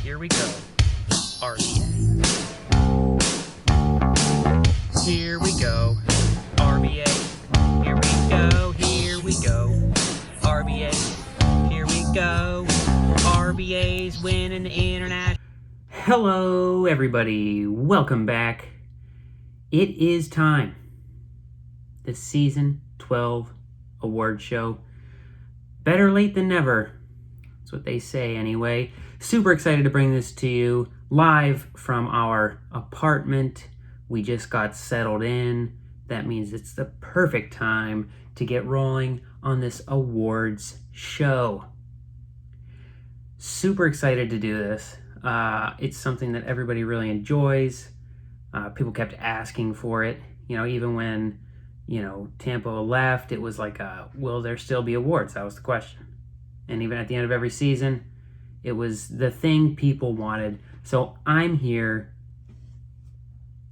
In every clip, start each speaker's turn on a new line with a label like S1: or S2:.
S1: Here we go. RBA. Here we go. RBA. Here we go. Here we go. RBA. Here we go. RBA's winning the international. Hello, everybody. Welcome back. It is time. The Season 12 Awards Show. Better late than never. That's what they say anyway. Super excited to bring this to you live from our apartment. We just got settled in. That means it's the perfect time to get rolling on this awards show. Super excited to do this. It's something that everybody really enjoys. People kept asking for it. You know, even when, Tampa left, it was like, will there still be awards? That was the question. And even at the end of every season, it was the thing people wanted. So I'm here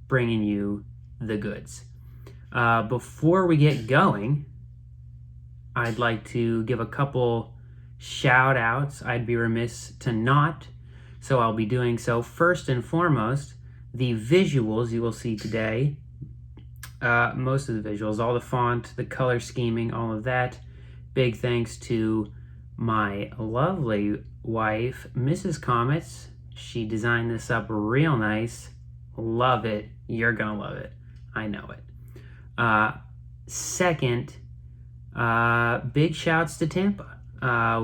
S1: bringing you the goods. Before we get going, I'd like to give a couple shout outs. I'd be remiss to not. So I'll be doing so. First and foremost, the visuals you will see today. Most of the visuals, all the font, the color scheming, all of that. Big thanks to my lovely wife, Mrs. Comets. She designed this up real nice. Love it. You're gonna love it. I know it. Second, big shouts to Tampa.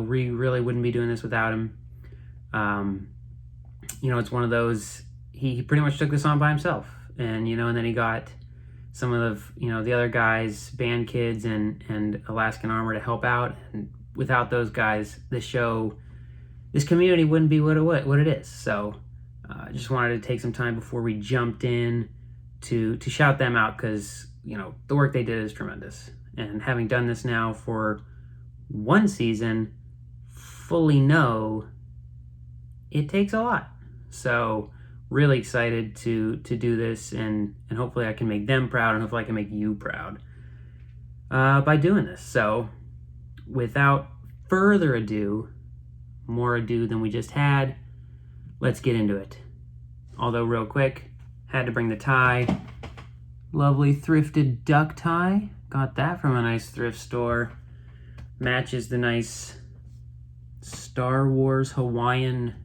S1: We really wouldn't be doing this without him. It's one of those, he pretty much took this on by himself. And then he got some of the other guys, band kids and Alaskan Armor to help out. And without those guys, this community wouldn't be what it is. So I just wanted to take some time before we jumped in to shout them out because, the work they did is tremendous. And having done this now for one season, fully know it takes a lot. So really excited to do this and hopefully I can make them proud and hopefully I can make you proud by doing this. So without further ado, more ado than we just had, let's get into it. Although real quick, had to bring the tie. Lovely thrifted duck tie. Got that from a nice thrift store. Matches the nice Star Wars Hawaiian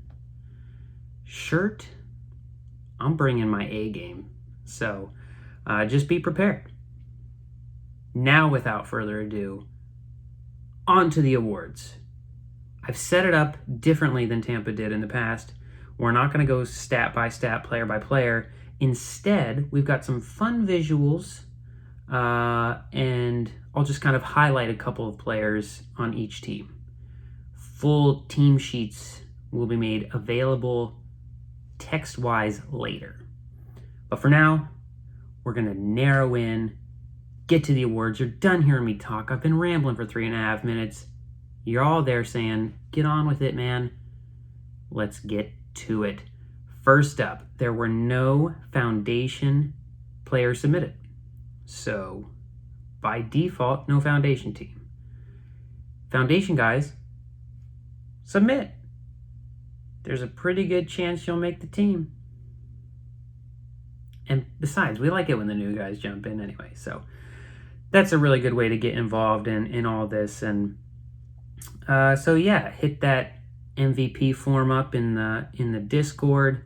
S1: shirt. I'm bringing my A game. So just be prepared. Now, without further ado, on to the awards. I've set it up differently than Tampa did in the past. We're not going to go stat by stat, player by player. Instead, we've got some fun visuals, and I'll just kind of highlight a couple of players on each team. Full team sheets will be made available text-wise later. But for now, we're going to narrow in, get to the awards. You're done hearing me talk. I've been rambling for 3.5 minutes. You're all there saying, get on with it, man. Let's get to it. First up, there were no foundation players submitted. So, by default, no foundation team. Foundation guys, submit. There's a pretty good chance you'll make the team. And besides, we like it when the new guys jump in anyway. So, that's a really good way to get involved in all this. And hit that MVP form up in the Discord.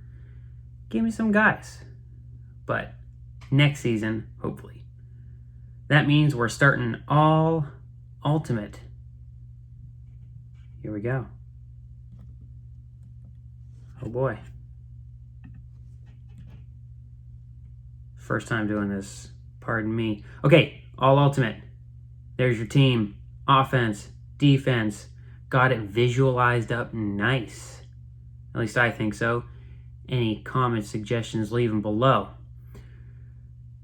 S1: Give me some guys. But next season, hopefully. That means we're starting all ultimate. Here we go. Oh boy. First time doing this. Pardon me. Okay, all ultimate. There's your team. Offense, defense. Got it visualized up nice. At least I think so. Any comments, suggestions, leave them below.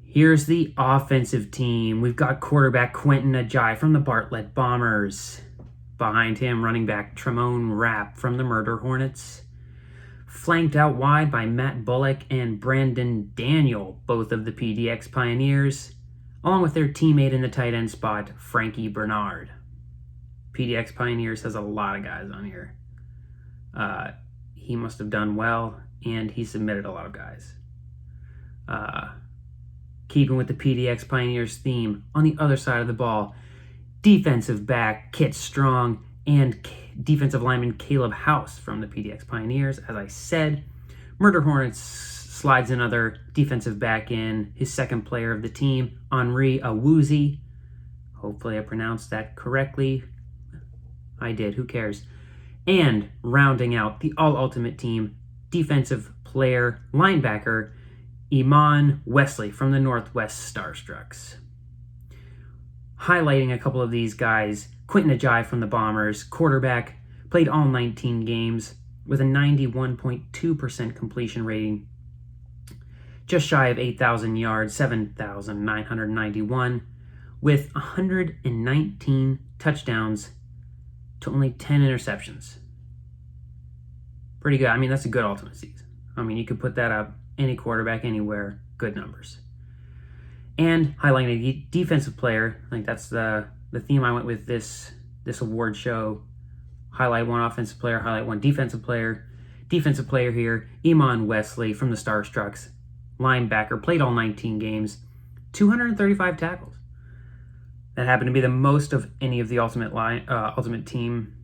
S1: Here's the offensive team. We've got quarterback Quentin Ajayi from the Bartlett Bombers. Behind him, running back Tremone Rapp from the Murder Hornets. Flanked out wide by Matt Bullock and Brandon Daniel, both of the PDX Pioneers, along with their teammate in the tight end spot, Frankie Bernard. PDX Pioneers has a lot of guys on here. he must have done well, and he submitted a lot of guys. Keeping with the PDX Pioneers theme, on the other side of the ball, defensive back Kit Strong and defensive lineman Caleb House from the PDX Pioneers. As I said, Murder Hornets slides another defensive back in, his second player of the team, Henri Awuzie. Hopefully I pronounced that correctly. I did, who cares? And rounding out the all-ultimate team, defensive player, linebacker, Iman Wesley from the Northwest Starstrucks. Highlighting a couple of these guys, Quentin Ajayi from the Bombers, quarterback, played all 19 games with a 91.2% completion rating, just shy of 8,000 yards, 7,991, with 119 touchdowns to only 10 interceptions. Pretty good. I mean, that's a good ultimate season. I mean, you could put that up any quarterback, anywhere, good numbers. And highlighting a defensive player, I think that's the theme I went with this award show. Highlight one offensive player, highlight one defensive player. Defensive player here, Iman Wesley from the Starstrucks. Linebacker, played all 19 games, 235 tackles. That happened to be the most of any of the ultimate team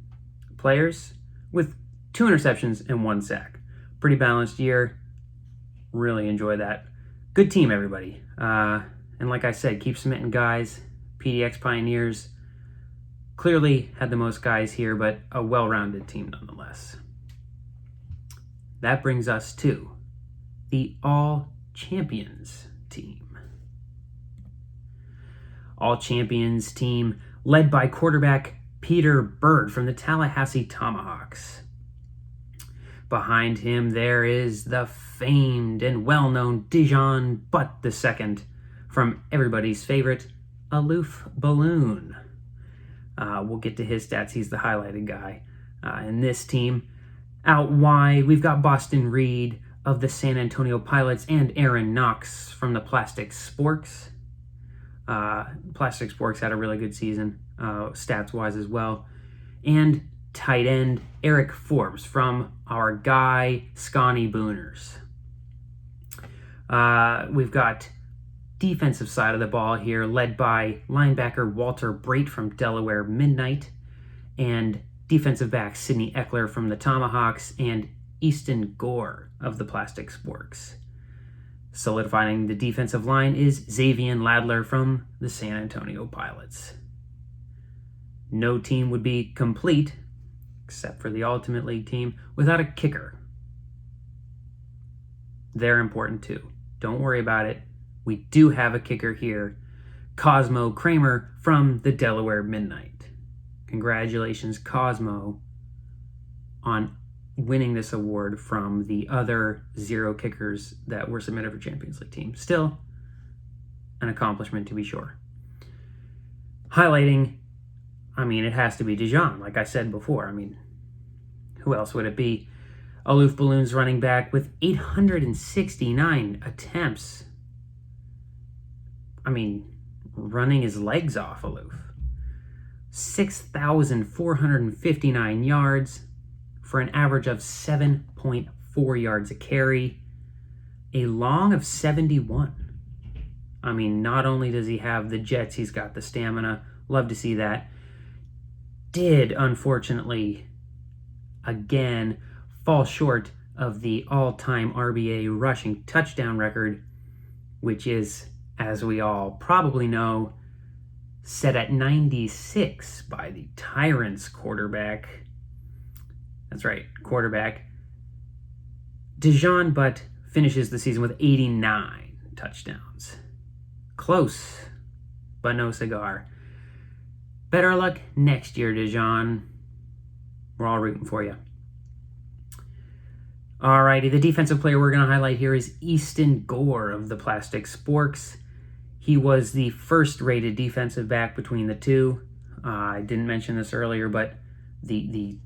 S1: players, with 2 interceptions and 1 sack. Pretty balanced year. Really enjoy that. Good team, everybody. And like I said, keep submitting guys. PDX Pioneers clearly had the most guys here, but a well-rounded team nonetheless. That brings us to the All-Champions team. All-Champions team led by quarterback Peter Bird from the Tallahassee Tomahawks. Behind him, there is the famed and well-known Deshaun Butt II from everybody's favorite, Aloof Balloon. We'll get to his stats. He's the highlighted guy in this team. Out wide, we've got Boston Reed of the San Antonio Pilots and Aaron Knox from the Plastic Sporks. Plastic Sporks had a really good season, stats-wise as well. And tight end Eric Forbes from our guy Scotty Booners. We've got defensive side of the ball here, led by linebacker Walter Brate from Delaware Midnight, and defensive back Sidney Eckler from the Tomahawks, and Easton Gore of the Plastic Sporks. Solidifying the defensive line is Xavier Ladler from the San Antonio Pilots. No team would be complete, except for the Ultimate League team, without a kicker. They're important too. Don't worry about it. We do have a kicker here, Cosmo Kramer from the Delaware Midnight. Congratulations, Cosmo, on winning this award from the other 0 kickers that were submitted for Champions League team. Still, an accomplishment to be sure. Highlighting, I mean, it has to be Deshaun, like I said before. I mean, who else would it be? Aloof Balloon's running back with 869 attempts. I mean, running his legs off, Aloof. 6,459 yards for an average of 7.4 yards a carry. A long of 71. I mean, not only does he have the jets, he's got the stamina. Love to see that. Did, unfortunately, again, fall short of the all-time RBA rushing touchdown record, which is, as we all probably know, set at 96 by the Tyrants quarterback. That's right, quarterback. Deshaun Butt finishes the season with 89 touchdowns. Close, but no cigar. Better luck next year, Deshaun. We're all rooting for you. Alrighty, the defensive player we're going to highlight here is Easton Gore of the Plastic Sporks. He was the first rated defensive back between the two. I didn't mention this earlier, but the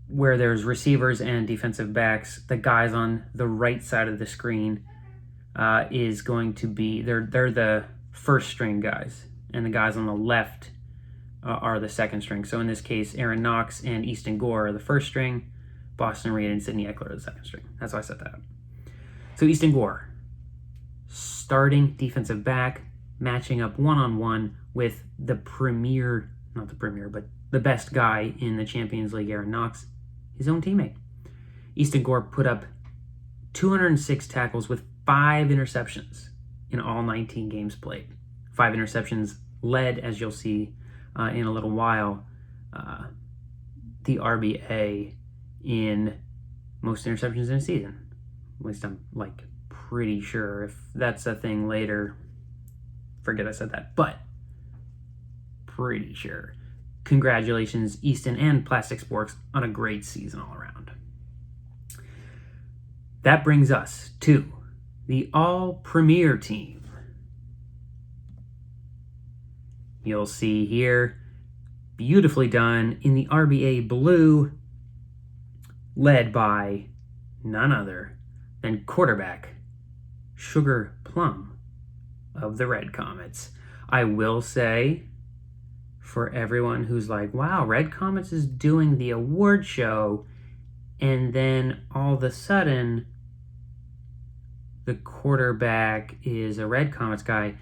S1: where there's receivers and defensive backs, the guys on the right side of the screen is going to be, they're the first string guys, and the guys on the left are the second string. So in this case, Aaron Knox and Easton Gore are the first string, Boston Reed and Sidney Eckler the second string. That's why I set that up. So Easton Gore, starting defensive back, matching up one-on-one with the best guy in the Champions League, Aaron Knox, his own teammate. Easton Gore put up 206 tackles with 5 interceptions in all 19 games played. 5 interceptions led, as you'll see in a little while, the RBA in most interceptions in a season. At least I'm pretty sure. If that's a thing later, forget I said that, but pretty sure. Congratulations, Easton and Plastic Sports, on a great season all around. That brings us to the All-Premier team. You'll see here, beautifully done in the RBA blue, led by none other than quarterback Sugar Plum of the Red Comets. I will say, for everyone who's like, wow, Red Comets is doing the award show, and then all of a sudden the quarterback is a Red Comets guy.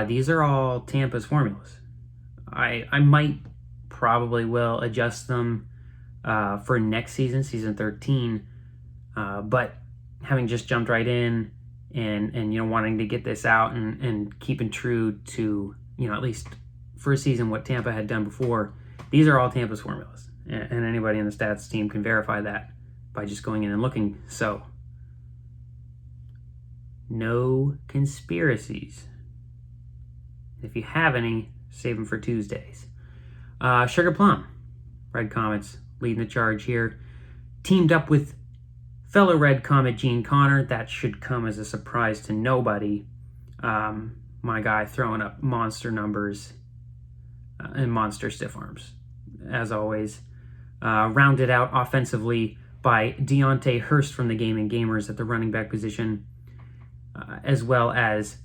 S1: These are all Tampa's formulas. I might probably will adjust them for next season, season 13. But having just jumped right in and wanting to get this out and keeping true to, at least for a season what Tampa had done before, these are all Tampa's formulas. And anybody in the stats team can verify that by just going in and looking. So, no conspiracies. If you have any, save them for Tuesdays. Sugar Plum, Red Comets, leading the charge here. Teamed up with fellow Red Comet Gene Connor. That should come as a surprise to nobody. My guy throwing up monster numbers and monster stiff arms, as always. Rounded out offensively by Deontay Hurst from the Gaming Gamers at the running back position, as well as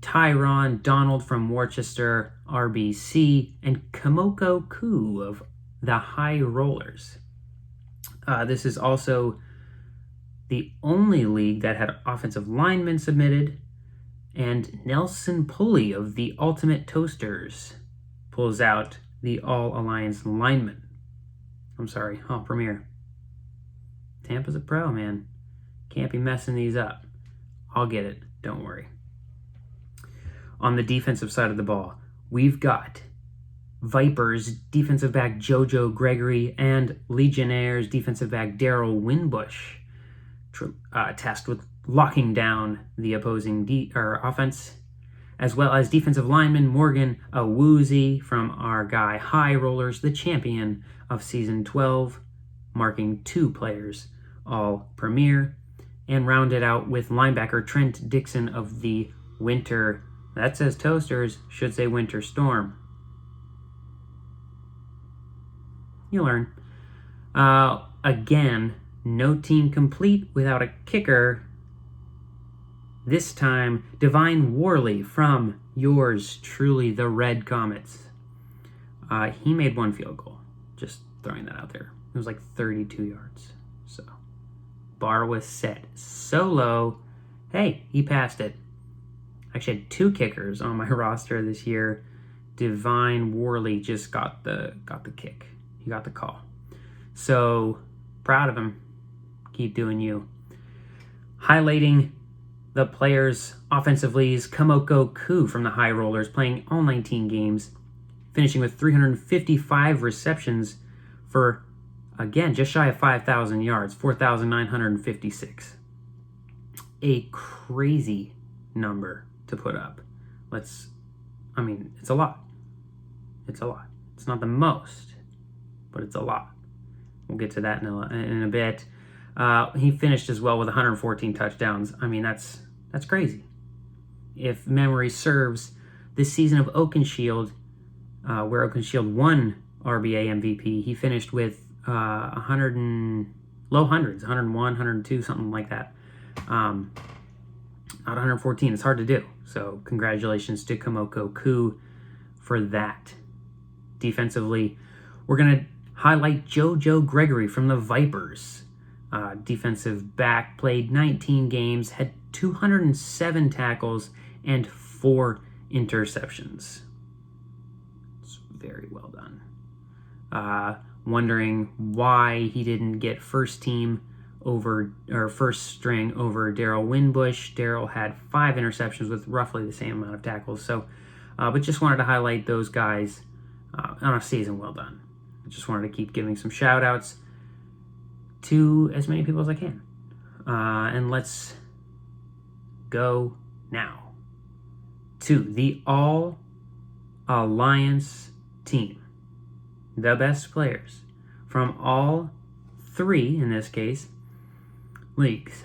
S1: Tyron Donald from Worcester, RBC, and Kamoko Koo of the High Rollers. This is also the only league that had offensive linemen submitted, and Nelson Pulley of the Ultimate Toasters pulls out the All-Alliance lineman. I'm sorry, All-Premier. Tampa's a pro, man. Can't be messing these up. I'll get it, don't worry. On the defensive side of the ball, we've got Vipers defensive back JoJo Gregory and Legionnaires defensive back Daryl Winbush, tasked with locking down the opposing offense, as well as defensive lineman Morgan Awuzie from our guy High Rollers, the champion of Season 12, marking 2 players all Premier, and rounded out with linebacker Trent Dixon of the Winter, that says Toasters, should say Winter Storm. You learn. Again, no team complete without a kicker. This time, Divine Worley from yours truly, the Red Comets. He made 1 field goal. Just throwing that out there. It was 32 yards. So, bar was set so low. Hey, he passed it. I actually had 2 kickers on my roster this year. Divine Worley just got the kick. He got the call. So, proud of him. Keep doing you. Highlighting the players offensively is Kamoko Koo from the High Rollers, playing all 19 games, finishing with 355 receptions for, again, just shy of 5,000 yards, 4,956. A crazy number to put up. It's a lot. It's a lot. It's not the most, but it's a lot. We'll get to that in a bit. He finished as well with 114 touchdowns. That's crazy. If memory serves, this season of Oakenshield, where Oakenshield won RBA MVP, he finished with low hundreds, 101, 102, something like that. Not 114. It's hard to do. So congratulations to Kamoko Koo for that. Defensively, we're going to highlight JoJo Gregory from the Vipers. Defensive back, played 19 games, had 207 tackles, and 4 interceptions. It's very well done. Wondering why he didn't get first string over Daryl Winbush. Daryl had 5 interceptions with roughly the same amount of tackles. So, but just wanted to highlight those guys on a season well done. I just wanted to keep giving some shout outs to as many people as I can. And let's go now to the All Alliance team. The best players from all 3, in this case, leagues.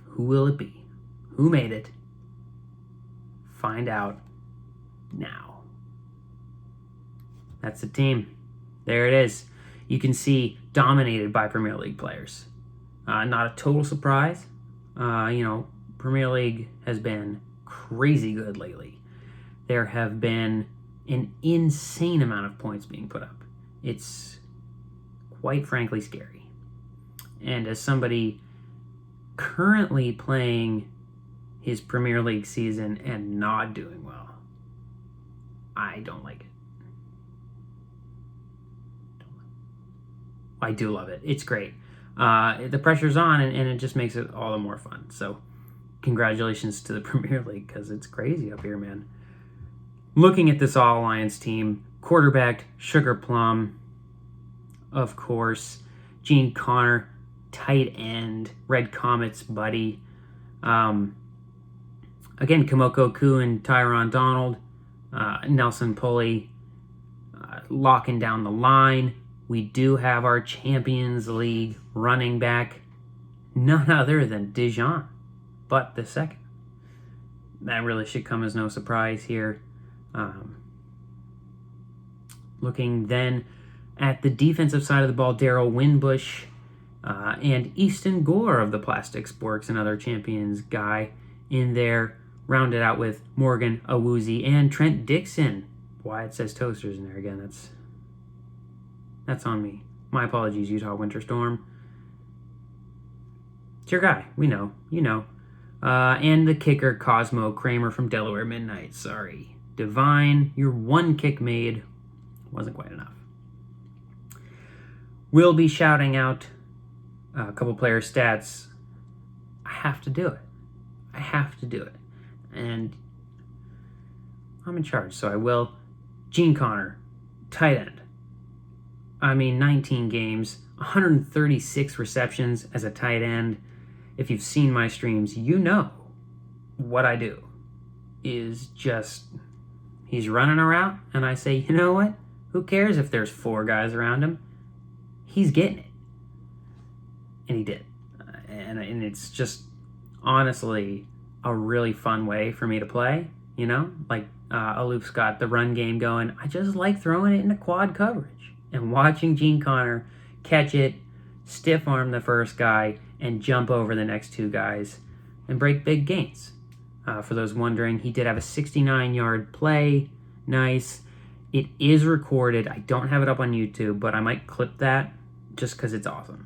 S1: Who will it be? Who made it? Find out now. That's the team. There it is. You can see dominated by Premier League players. Not a total surprise. Premier League has been crazy good lately. There have been an insane amount of points being put up. It's quite frankly scary. And as somebody currently playing his Premier League season and not doing well, I don't like it. I do love it. It's great. The pressure's on, and it just makes it all the more fun. So congratulations to the Premier League, because it's crazy up here, man. Looking at this All Alliance team, quarterback Sugar Plum, of course, Gene Connor, tight end, Red Comet's buddy. Again, Kamoko Ku and Tyron Donald, Nelson Pulley locking down the line. We do have our Champions League running back, none other than Deshaun, but the second. That really should come as no surprise here. Looking then at the defensive side of the ball, Daryl Winbush and Easton Gore of the Plastic Sporks, another Champions guy in there, rounded out with Morgan Awuzie and Trent Dixon. Why it says Toasters in there again, that's on me. My apologies, Utah Winter Storm. It's your guy. We know. You know. And the kicker, Cosmo Kramer from Delaware Midnight. Sorry. Divine, your 1 kick made wasn't quite enough. We'll be shouting out a couple player stats. I have to do it. And I'm in charge, so I will. Gene Connor, tight end. 19 games, 136 receptions as a tight end. If you've seen my streams, you know what I do is just, he's running around, and I say, you know what? Who cares if there's 4 guys around him? He's getting it. And he did. And it's just, honestly, a really fun way for me to play, you know? Like, Aloof's got the run game going. I just like throwing it into quad coverage and watching Gene Connor catch it, stiff arm the first guy, and jump over the next 2 guys and break big gains. For those wondering, he did have a 69-yard play. Nice. It is recorded. I don't have it up on YouTube, but I might clip that just because it's awesome.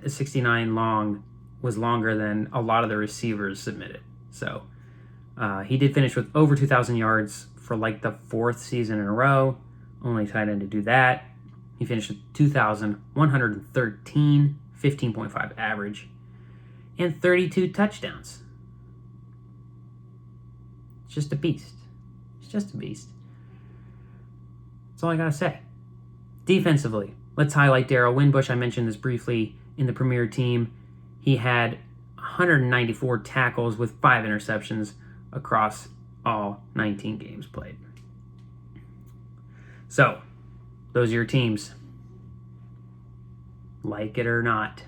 S1: 69 long was longer than a lot of the receivers submitted. So he did finish with over 2,000 yards for like the 4th season in a row. Only tight end to do that. He finished with 2,113, 15.5 average, and 32 touchdowns. It's just a beast. That's all I gotta say. Defensively, let's highlight Daryl Winbush. I mentioned this briefly in the Premier team. He had 194 tackles with 5 interceptions across all 19 games played. So, those are your teams. Like it or not,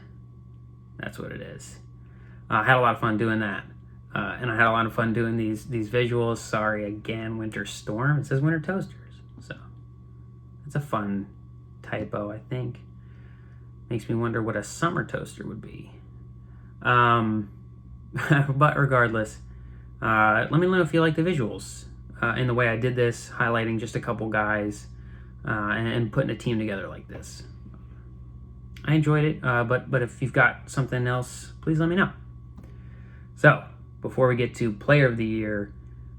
S1: that's what it is. I had a lot of fun doing that. And I had a lot of fun doing these visuals. Sorry again, Winter Storm. It says Winter Toasters. So, it's a fun typo, I think. Makes me wonder what a summer toaster would be. But regardless, let me know if you like the visuals and the way I did this, highlighting just a couple guys and putting a team together like this. I enjoyed it, but if you've got something else, please let me know. So, before we get to Player of the Year,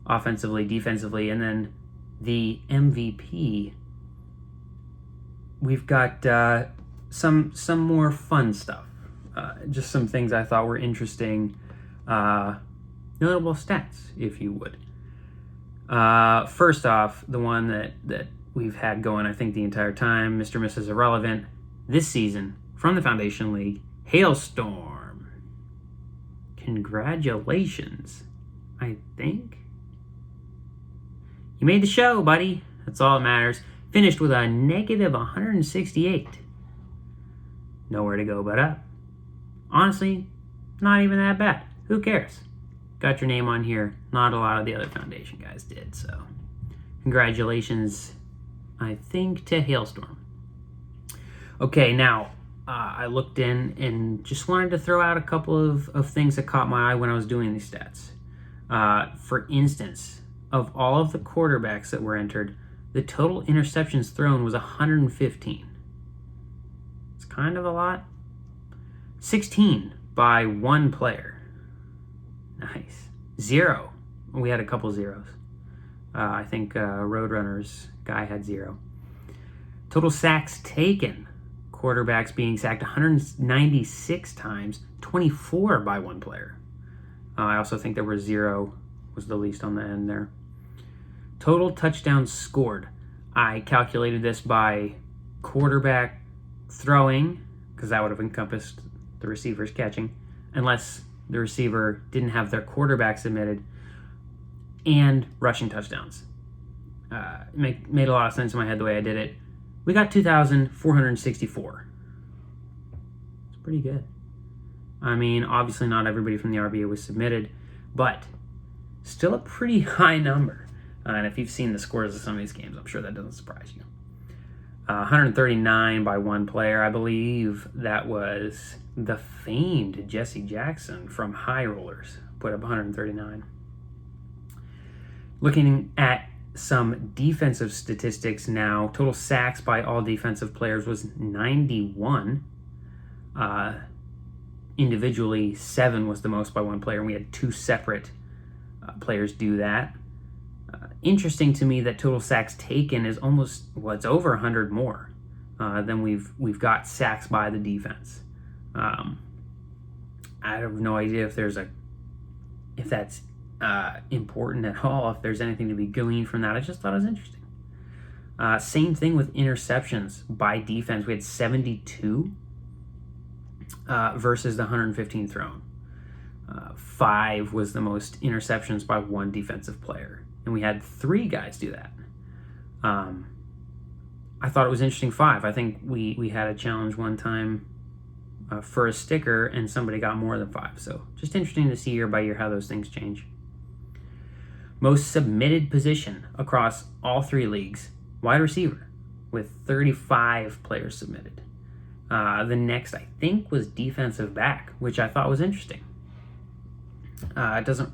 S1: offensively, defensively, and then the MVP, we've got some more fun stuff. Just some things I thought were interesting, notable stats, if you would. First off, the one that we've had going, I think, the entire time, Mr. Mrs. Irrelevant, this season, from the Foundation League, Hailstorm. Congratulations, I think. You made the show, buddy. That's all that matters. Finished with a negative 168. Nowhere to go but up. Honestly, not even that bad. Who cares? Got your name on here. Not a lot of the other Foundation guys did, so congratulations, I think, to Hailstorm. Okay, now, I looked in and just wanted to throw out a couple of things that caught my eye when I was doing these stats. For instance, of all of the quarterbacks that were entered, the total interceptions thrown was 115. It's kind of a lot. 16 by one player. Nice. 0. We had a couple zeros. I think Roadrunners guy had 0. Total sacks taken. Quarterbacks being sacked 196 times, 24 by one player. I also think there were 0 was the least on the end there. Total touchdowns scored. I calculated this by quarterback throwing, because that would have encompassed the receivers catching, unless the receiver didn't have their quarterback submitted, and rushing touchdowns. Made a lot of sense in my head the way I did it. We got 2,464. It's pretty good. I mean, obviously not everybody from the RBA was submitted, but still a pretty high number. And if you've seen the scores of some of these games, I'm sure that doesn't surprise you. 139 by one player. I believe that was the famed Jesse Jackson from High Rollers. Put up 139. Looking at some defensive statistics now, total sacks by all defensive players was 91. Individually, 7 was the most by one player, and we had 2 separate players do that. Interesting to me that total sacks taken is almost, well, it's over 100 more than we've got sacks by the defense. I have no idea if that's important at all, if there's anything to be gleaned from that. I just thought it was interesting. Same thing with interceptions by defense. We had 72 versus the 115 thrown. 5 was the most interceptions by one defensive player, and we had 3 guys do that. I thought it was interesting. 5. I think we had a challenge one time for a sticker, and somebody got more than 5. So just interesting to see year by year how those things change. Most submitted position across all 3 leagues, wide receiver, with 35 players submitted. The next, I think, was defensive back, which I thought was interesting. It doesn't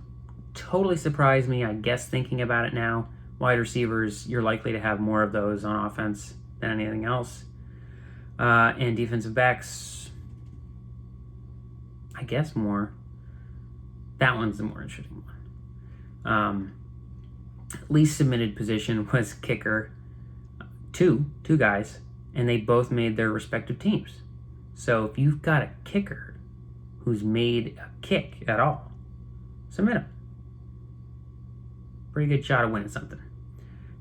S1: totally surprise me, I guess, thinking about it now. Wide receivers, you're likely to have more of those on offense than anything else. And defensive backs, I guess more. That one's the more interesting one. Least submitted position was kicker. Two guys, and they both made their respective teams. So if you've got a kicker who's made a kick at all, submit him. Pretty good shot of winning something.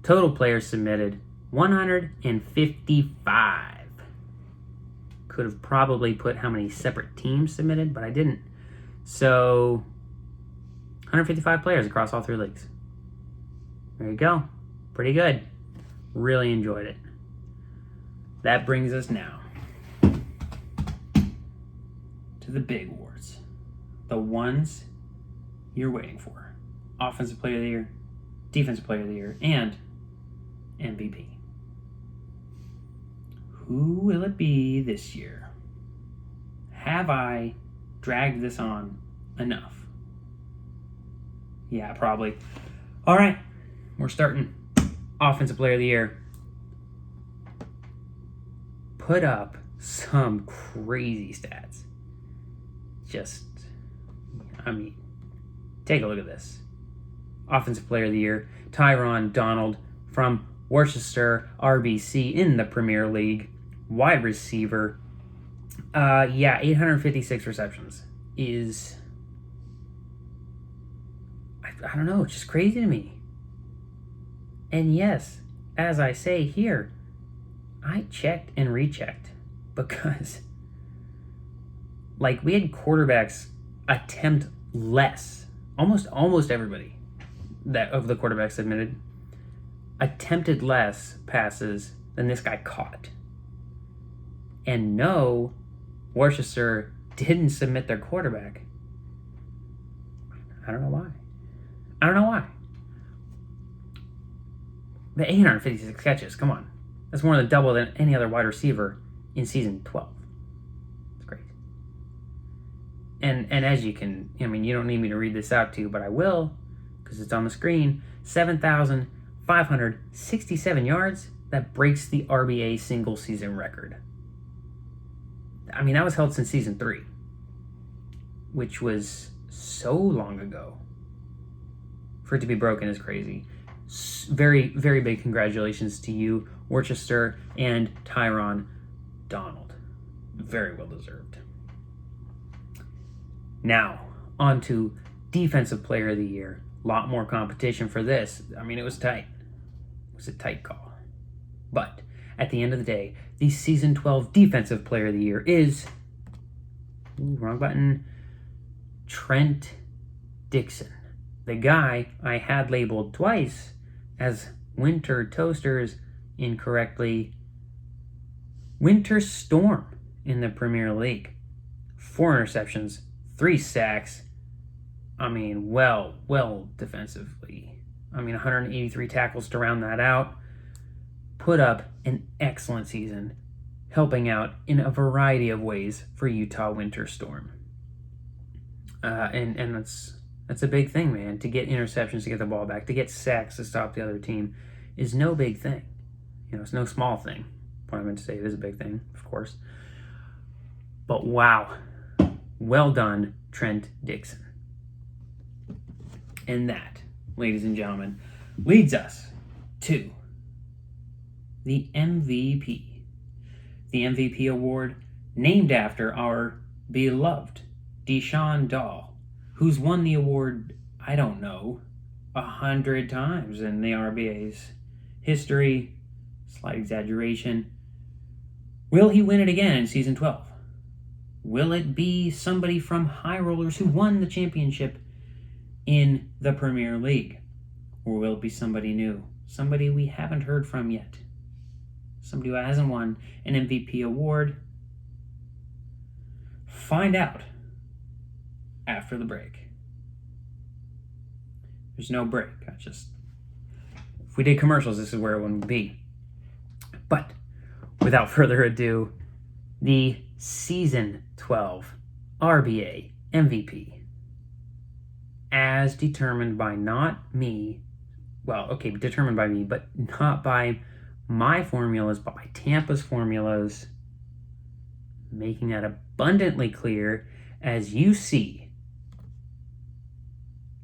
S1: Total players submitted, 155. Could have probably put how many separate teams submitted, but I didn't. So 155 players across all 3 leagues. There you go. Pretty good. Really enjoyed it. That brings us now to the big awards. The ones you're waiting for. Offensive Player of the Year, Defensive Player of the Year, and MVP. Who will it be this year? Have I dragged this on enough? Yeah, probably. All right, we're starting. Offensive Player of the Year. put up some crazy stats. Just, I mean, take a look at this. Offensive Player of the Year, Deshaun Dahl from Worcester, RBC in the Premier League. Wide receiver, 856 receptions is, I don't know, it's just crazy to me. And yes, as I say here, I checked and rechecked because, like, we had quarterbacks attempt less. Almost everybody that of the quarterbacks admitted attempted less passes than this guy caught. And no, Worcester didn't submit their quarterback. I don't know why. But 856 catches, come on. That's more than double than any other wide receiver in season 12. It's great. And as you can, I mean, you don't need me to read this out to you, but I will, because it's on the screen. 7,567 yards. That breaks the RBA single season record. I mean, that was held since season 3, which was so long ago. For it to be broken is crazy. Very, very big congratulations to you, Worcester and Deshaun Dahl. Very well deserved. Now, on to Defensive Player of the Year. A lot more competition for this. I mean, it was tight. It was a tight call. But at the end of the day, the Season 12 Defensive Player of the Year is, wrong button, Trent Dixon. The guy I had labeled twice as Winter Toasters incorrectly. Winter Storm in the Premier League. 4 interceptions, 3 sacks. I mean, well defensively. I mean, 183 tackles to round that out. Put up an excellent season, helping out in a variety of ways for Utah Winter Storm. And that's a big thing, man. To get interceptions, to get the ball back, to get sacks to stop the other team is no big thing. You know, it's no small thing. What I meant to say, it is a big thing, of course. But wow, well done, Trent Dixon. And that, ladies and gentlemen, leads us to the MVP. The MVP award named after our beloved Deshaun Dahl, who's won the award, I don't know, 100 times in the RBA's history. Slight exaggeration. Will he win it again in Season 12? Will it be somebody from High Rollers who won the championship in the Premier League? Or will it be somebody new? Somebody we haven't heard from yet? Somebody who hasn't won an MVP award? Find out after the break. There's no break. If we did commercials, this is where it would be. But without further ado, the Season 12 RBA MVP, as determined by not me, determined by me, but not by my formulas, but by Tampa's formulas, making that abundantly clear as you see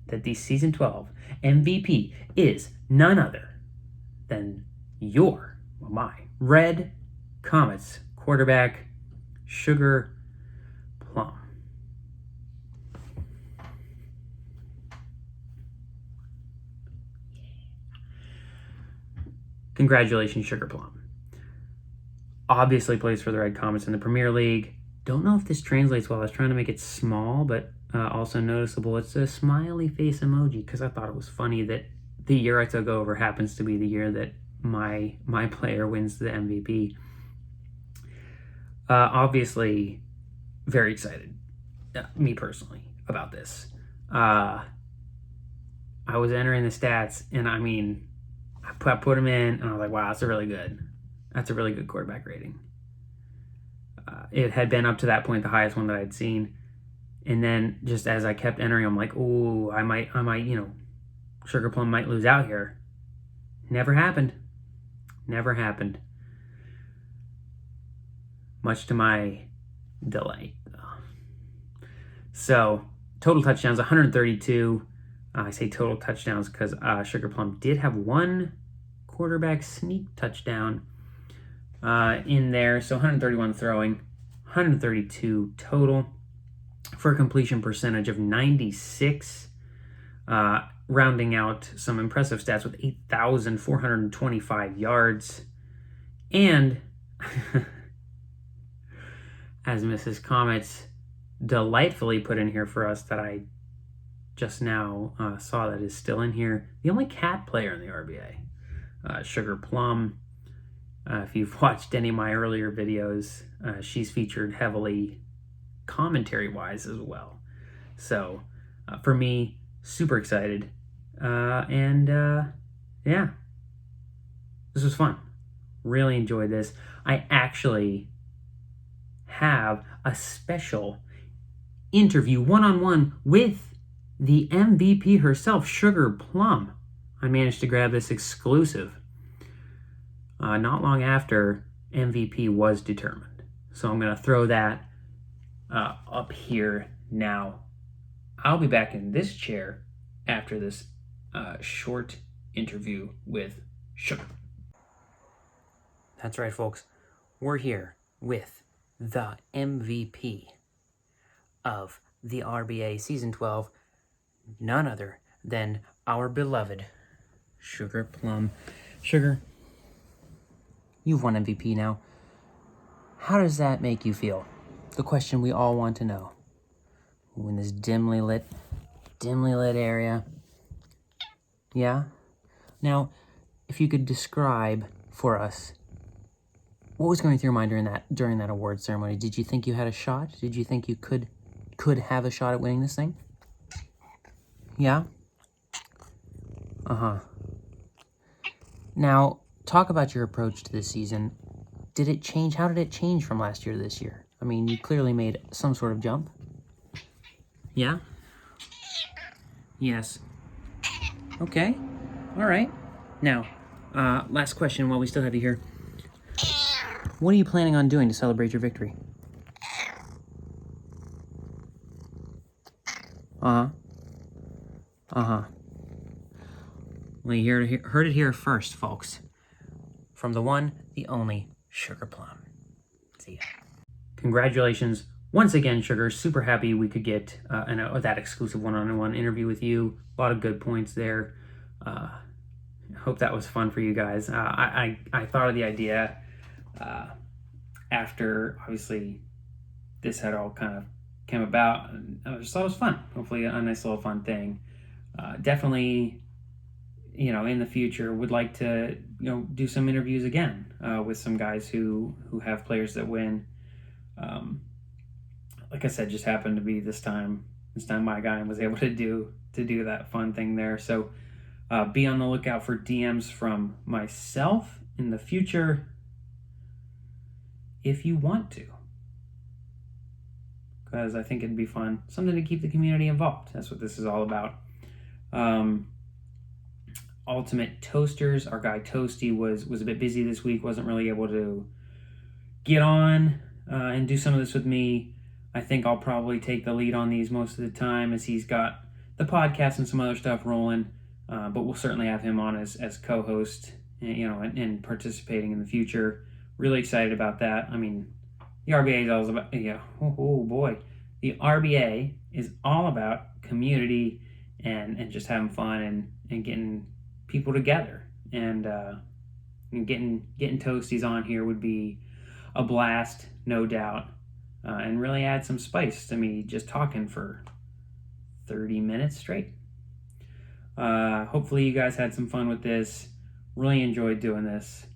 S1: that the Season 12 MVP is none other than my Red Comets quarterback, Sugar Plum. Congratulations, Sugar Plum. Obviously plays for the Red Comets in the Premier League. Don't know if this translates well. I was trying to make it small, but also noticeable. It's a smiley face emoji because I thought it was funny that the year I took over happens to be the year that my player wins the MVP. Obviously, very excited, me personally, about this. I was entering the stats, and I mean, I put them in, and I was like, wow, that's a really good quarterback rating. It had been up to that point the highest one that I'd seen. And then just as I kept entering, I'm like, oh, I might, Sugar Plum might lose out here. Never happened. much to my delight. So, total touchdowns, 132. I say total touchdowns because Sugar Plum did have one quarterback sneak touchdown in there. So 131 throwing, 132 total for a completion percentage of 96. Rounding out some impressive stats with 8,425 yards. And, as Mrs. Comets delightfully put in here for us that I just now saw that is still in here, the only cat player in the RBA, Sugar Plum. If you've watched any of my earlier videos, she's featured heavily commentary-wise as well. So, for me, super excited. Yeah, this was fun. Really enjoyed this. I actually have a special interview one-on-one with the MVP herself, Sugar Plum. I managed to grab this exclusive not long after MVP was determined. So I'm going to throw that up here now. I'll be back in this chair after this short interview with Sugar. That's right, folks. We're here with the MVP of the RBA Season 12, none other than our beloved Sugar Plum. Sugar, you've won MVP now. How does that make you feel? The question we all want to know. In this dimly lit area. Yeah? Now, if you could describe for us what was going through your mind during that award ceremony. Did you think you had a shot? Did you think you could have a shot at winning this thing? Yeah? Uh-huh. Now, talk about your approach to this season. Did it change? How did it change from last year to this year? I mean, you clearly made some sort of jump. Yeah? Yes. Okay. All right. Now, last question while we still have you here. What are you planning on doing to celebrate your victory? Uh-huh. Uh-huh. Well, you heard it here first, folks. From the one, the only, Sugar Plum. See ya. Congratulations once again, Sugar. Super happy we could get that exclusive one-on-one interview with you. A lot of good points there. Hope that was fun for you guys. I thought of the idea after, obviously, this had all kind of came about, and I just thought it was fun. Hopefully a nice little fun thing. Definitely, in the future, would like to, do some interviews again with some guys who have players that win. Like I said, just happened to be this time my guy was able to do that fun thing there. So be on the lookout for DMs from myself in the future if you want to, because I think it'd be fun, something to keep the community involved. That's what this is all about. Ultimate Toasters, our guy Toasty was a bit busy this week, wasn't really able to get on and do some of this with me. I think I'll probably take the lead on these most of the time, as he's got the podcast and some other stuff rolling. But we'll certainly have him on as co-host, and participating in the future. Really excited about that. I mean, the RBA is all about, oh boy. The RBA is all about community and just having fun and getting people together. And getting Toasties on here would be a blast, no doubt. And really add some spice to me just talking for 30 minutes straight. Hopefully you guys had some fun with this. Really enjoyed doing this.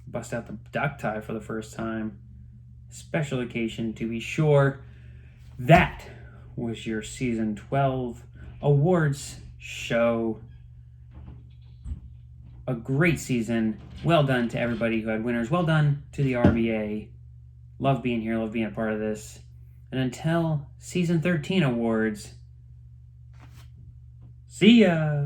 S1: Bust out the duck tie for the first time. Special occasion to be sure. That was your Season 12 Awards Show. A great season. Well done to everybody who had winners. Well done to the RBA. Love being here. Love being a part of this. And until Season 13 Awards, see ya!